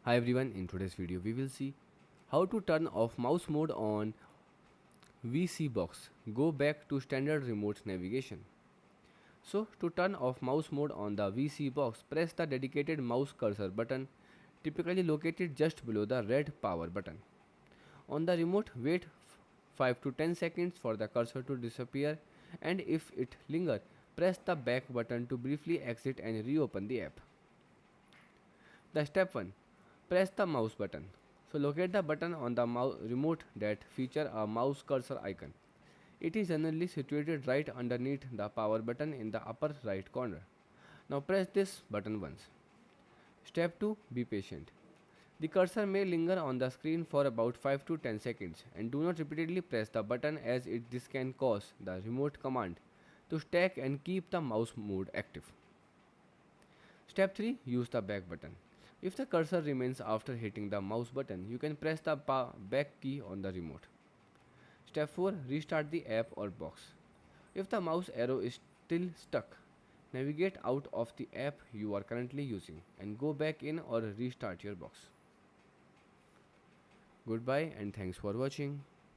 Hi everyone, in today's video we will see how to turn off mouse mode on VSeeBox. Go back to standard remote navigation. So to turn off mouse mode on the VSeeBox, press the dedicated mouse cursor button typically located just below the red power button. On the remote, wait 5 to 10 seconds for the cursor to disappear, and if it lingers, press the back button to briefly exit and reopen the app. The step 1, press the mouse button. So locate the button on the remote that feature a mouse cursor icon. It is generally situated right underneath the power button in the upper right corner. Now press this button once. Step 2, be patient. The cursor may linger on the screen for about 5 to 10 seconds, and do not repeatedly press the button as this can cause the remote command to stack and keep the mouse mode active. Step 3, use the back button. If the cursor remains after hitting the mouse button, you can press the back key on the remote. Step 4, restart the app or box. If the mouse arrow is still stuck, navigate out of the app you are currently using and go back in or restart your box. Goodbye and thanks for watching.